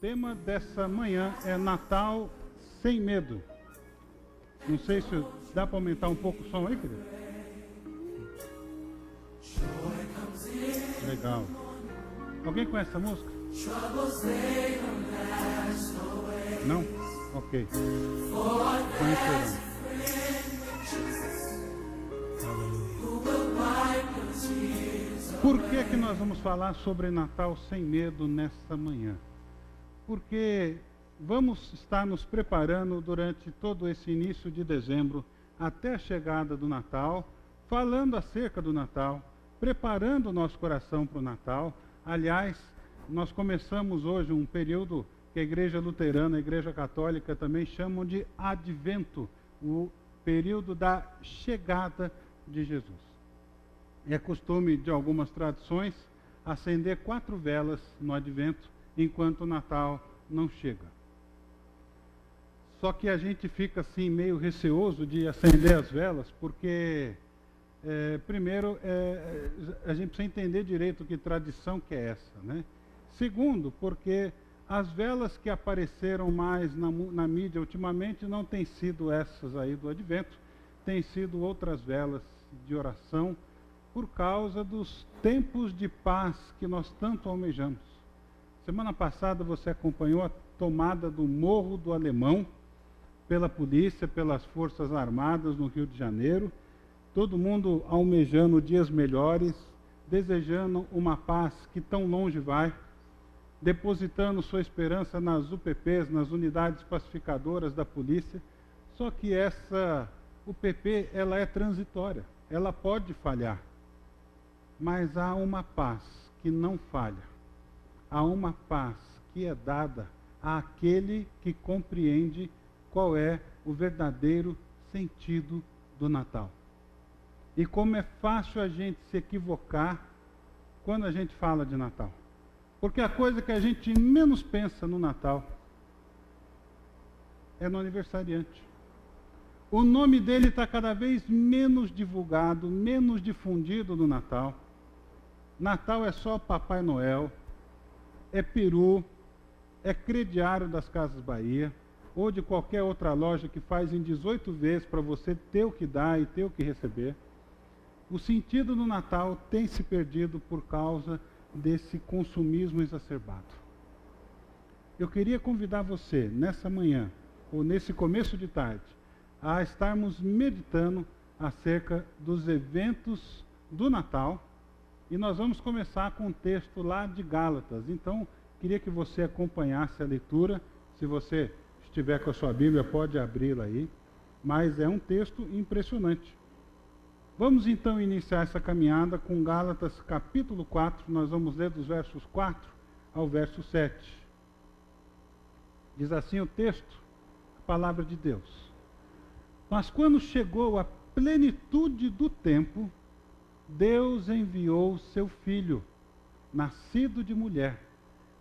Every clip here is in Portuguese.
tema dessa manhã é Natal sem medo. Não sei se dá para aumentar um pouco o som aí, querido. Legal. Alguém conhece essa música? Não? Ok. Conhecerão. Por que nós vamos falar sobre Natal sem medo nesta manhã? Porque vamos estar nos preparando durante todo esse início de dezembro, até a chegada do Natal, falando acerca do Natal, preparando o nosso coração para o Natal. Aliás, nós começamos hoje um período que a Igreja Luterana, a Igreja Católica também chamam de Advento, o período da chegada de Jesus. É costume de algumas tradições acender 4 velas no Advento, enquanto o Natal não chega. Só que a gente fica assim meio receoso de acender as velas, porque primeiro a gente precisa entender direito que tradição que é essa, né? Segundo, porque as velas que apareceram mais na mídia ultimamente não têm sido essas aí do Advento, têm sido outras velas de oração, por causa dos tempos de paz que nós tanto almejamos. Semana passada você acompanhou a tomada do Morro do Alemão pela polícia, pelas Forças Armadas no Rio de Janeiro, todo mundo almejando dias melhores, desejando uma paz que tão longe vai, depositando sua esperança nas UPPs, nas unidades pacificadoras da polícia. Só que essa UPP, ela é transitória, ela pode falhar. Mas há uma paz que não falha. Há uma paz que é dada àquele que compreende qual é o verdadeiro sentido do Natal. E como é fácil a gente se equivocar quando a gente fala de Natal. Porque a coisa que a gente menos pensa no Natal é no aniversariante. O nome dele está cada vez menos divulgado, menos difundido no Natal. Natal é só Papai Noel, é peru, é crediário das Casas Bahia, ou de qualquer outra loja que faz em 18 vezes para você ter o que dar e ter o que receber. O sentido do Natal tem se perdido por causa desse consumismo exacerbado. Eu queria convidar você, nessa manhã, ou nesse começo de tarde, a estarmos meditando acerca dos eventos do Natal. E nós vamos começar com um texto lá de Gálatas. Então, queria que você acompanhasse a leitura. Se você estiver com a sua Bíblia, pode abri-la aí. Mas é um texto impressionante. Vamos então iniciar essa caminhada com Gálatas capítulo 4. Nós vamos ler dos versos 4 ao verso 7. Diz assim o texto, a palavra de Deus. Mas quando chegou a plenitude do tempo, Deus enviou seu Filho, nascido de mulher,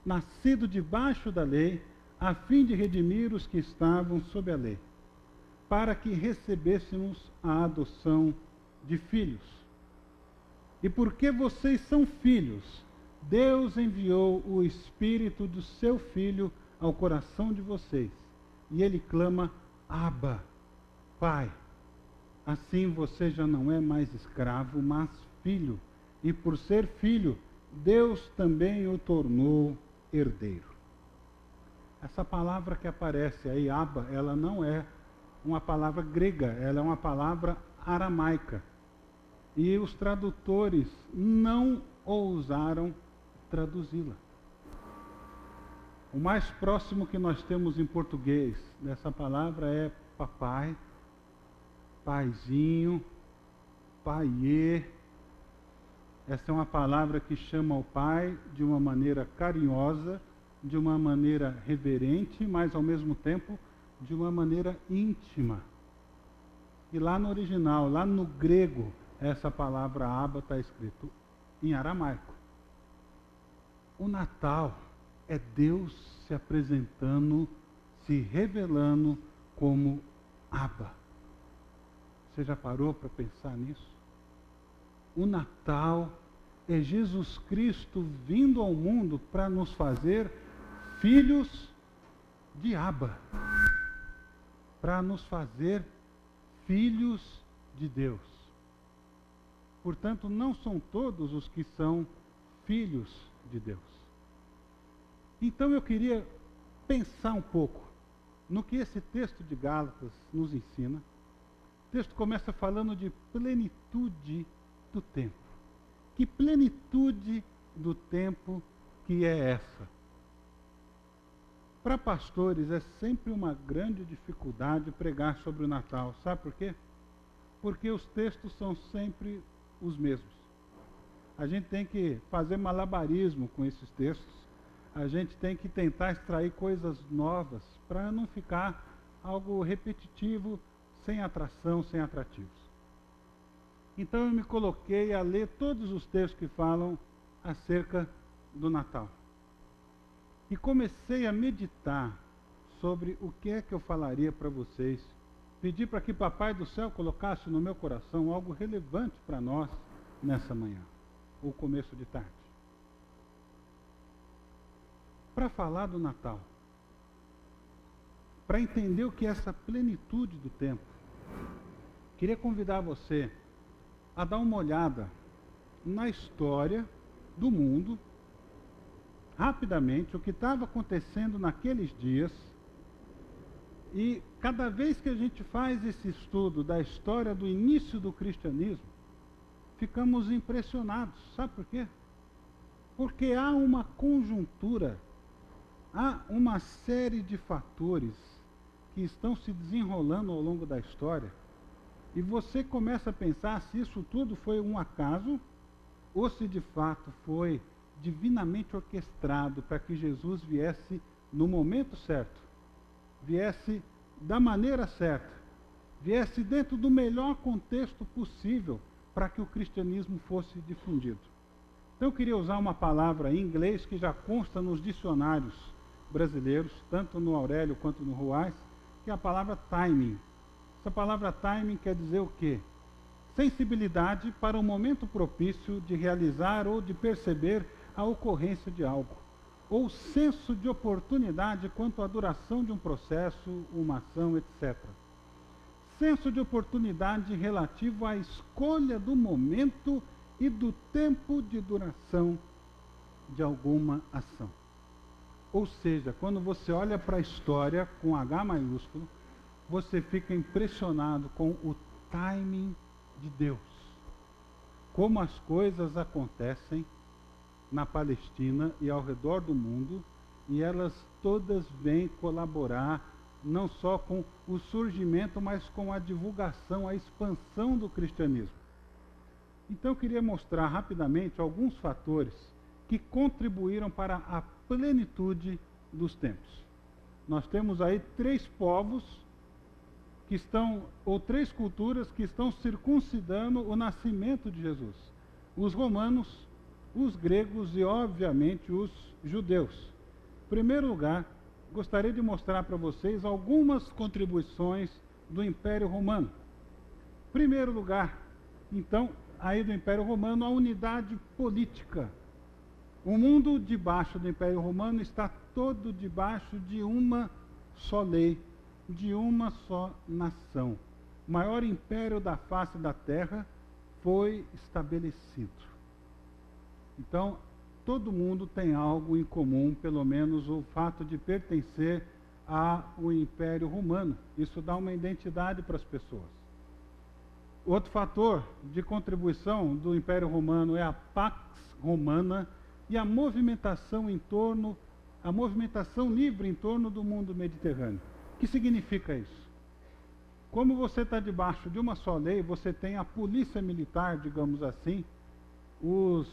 nascido debaixo da lei, a fim de redimir os que estavam sob a lei, para que recebêssemos a adoção de filhos. E porque vocês são filhos, Deus enviou o Espírito do seu Filho ao coração de vocês, e ele clama, Abba, Pai. Assim você já não é mais escravo, mas filho. E por ser filho, Deus também o tornou herdeiro. Essa palavra que aparece aí, Abba, ela não é uma palavra grega, ela é uma palavra aramaica. E os tradutores não ousaram traduzi-la. O mais próximo que nós temos em português dessa palavra é papai, paizinho, paiê. Essa é uma palavra que chama o pai de uma maneira carinhosa, de uma maneira reverente, mas ao mesmo tempo de uma maneira íntima. E lá no original, lá no grego, essa palavra Abba está escrito em aramaico. O Natal é Deus se apresentando, se revelando como Abba. Você já parou para pensar nisso? O Natal é Jesus Cristo vindo ao mundo para nos fazer filhos de Abba, para nos fazer filhos de Deus. Portanto, não são todos os que são filhos de Deus. Então eu queria pensar um pouco no que esse texto de Gálatas nos ensina. O texto começa falando de plenitude do tempo. Que plenitude do tempo que é essa? Para pastores é sempre uma grande dificuldade pregar sobre o Natal. Sabe por quê? Porque os textos são sempre os mesmos. A gente tem que fazer malabarismo com esses textos. A gente tem que tentar extrair coisas novas para não ficar algo repetitivo, sem atração, sem atrativos. Então eu me coloquei a ler todos os textos que falam acerca do Natal. E comecei a meditar sobre o que é que eu falaria para vocês. Pedi para que Papai do Céu colocasse no meu coração algo relevante para nós nessa manhã, ou começo de tarde. Para falar do Natal, para entender o que é essa plenitude do tempo, queria convidar você a dar uma olhada na história do mundo, rapidamente, o que estava acontecendo naqueles dias. E cada vez que a gente faz esse estudo da história do início do cristianismo, ficamos impressionados. Sabe por quê? Porque há uma conjuntura, há uma série de fatores que estão se desenrolando ao longo da história, e você começa a pensar se isso tudo foi um acaso, ou se de fato foi divinamente orquestrado para que Jesus viesse no momento certo, viesse da maneira certa, viesse dentro do melhor contexto possível para que o cristianismo fosse difundido. Então eu queria usar uma palavra em inglês que já consta nos dicionários brasileiros, tanto no Aurélio quanto no Ruais, que é a palavra timing. Essa palavra timing quer dizer o quê? Sensibilidade para o momento propício de realizar ou de perceber a ocorrência de algo, ou senso de oportunidade quanto à duração de um processo, uma ação, etc. Senso de oportunidade relativo à escolha do momento e do tempo de duração de alguma ação. Ou seja, quando você olha para a história com H maiúsculo, você fica impressionado com o timing de Deus. Como as coisas acontecem na Palestina e ao redor do mundo, e elas todas vêm colaborar não só com o surgimento, mas com a divulgação, a expansão do cristianismo. Então eu queria mostrar rapidamente alguns fatores que contribuíram para a plenitude dos tempos. Nós temos aí 3 povos que estão, ou 3 culturas que estão circuncidando o nascimento de Jesus: os romanos, os gregos e, obviamente, os judeus. Em primeiro lugar, gostaria de mostrar para vocês algumas contribuições do Império Romano. Em primeiro lugar, então, aí do Império Romano, a unidade política. O mundo debaixo do Império Romano está todo debaixo de uma só lei, de uma só nação. O maior império da face da terra foi estabelecido. Então, todo mundo tem algo em comum, pelo menos o fato de pertencer ao Império Romano. Isso dá uma identidade para as pessoas. Outro fator de contribuição do Império Romano é a Pax Romana e a movimentação livre em torno do mundo mediterrâneo. O que significa isso? Como você está debaixo de uma só lei, você tem a polícia militar, digamos assim, os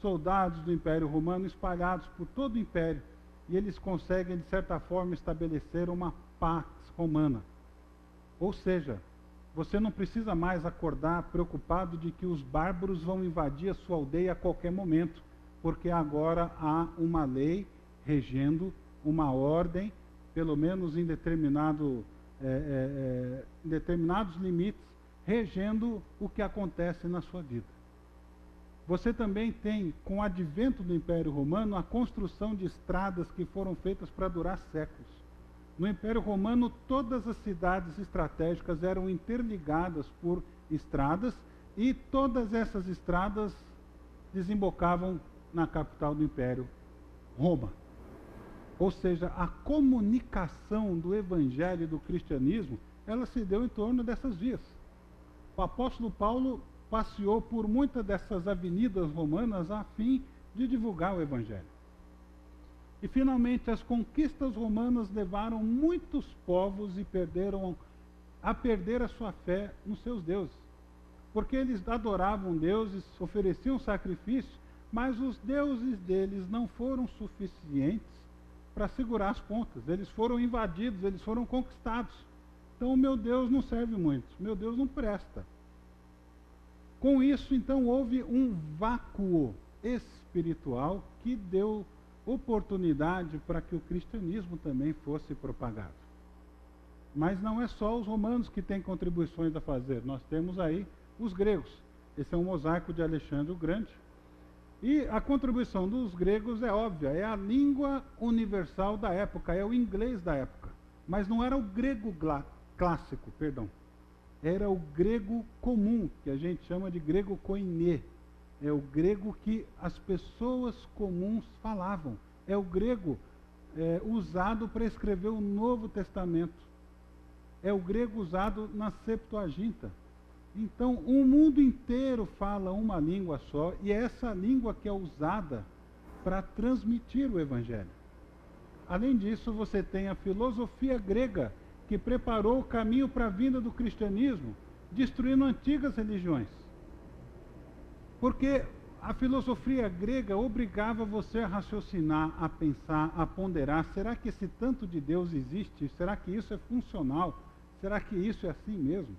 soldados do Império Romano espalhados por todo o Império, e eles conseguem, de certa forma, estabelecer uma pax romana. Ou seja, você não precisa mais acordar preocupado de que os bárbaros vão invadir a sua aldeia a qualquer momento, porque agora há uma lei regendo, uma ordem, pelo menos em determinados limites, regendo o que acontece na sua vida. Você também tem, com o advento do Império Romano, a construção de estradas que foram feitas para durar séculos. No Império Romano, todas as cidades estratégicas eram interligadas por estradas e todas essas estradas desembocavam na capital do Império, Roma. Ou seja, a comunicação do Evangelho e do cristianismo, ela se deu em torno dessas vias. O apóstolo Paulo passeou por muitas dessas avenidas romanas a fim de divulgar o Evangelho. E, finalmente, as conquistas romanas levaram muitos povos e a perder a sua fé nos seus deuses. Porque eles adoravam deuses, ofereciam sacrifícios, mas os deuses deles não foram suficientes para segurar as pontas. Eles foram invadidos, eles foram conquistados. Então, o meu Deus não serve muito, o meu Deus não presta. Com isso, então, houve um vácuo espiritual que deu oportunidade para que o cristianismo também fosse propagado. Mas não é só os romanos que têm contribuições a fazer, nós temos aí os gregos. Esse é um mosaico de Alexandre o Grande. E a contribuição dos gregos é óbvia, é a língua universal da época, é o inglês da época. Mas não era o grego clássico, perdão. Era o grego comum, que a gente chama de grego koiné. É o grego que as pessoas comuns falavam. É o grego usado para escrever o Novo Testamento. É o grego usado na Septuaginta. Então, o mundo inteiro fala uma língua só, e é essa língua que é usada para transmitir o Evangelho. Além disso, você tem a filosofia grega, que preparou o caminho para a vinda do cristianismo, destruindo antigas religiões. Porque a filosofia grega obrigava você a raciocinar, a pensar, a ponderar. Será que esse tanto de Deus existe? Será que isso é funcional? Será que isso é assim mesmo?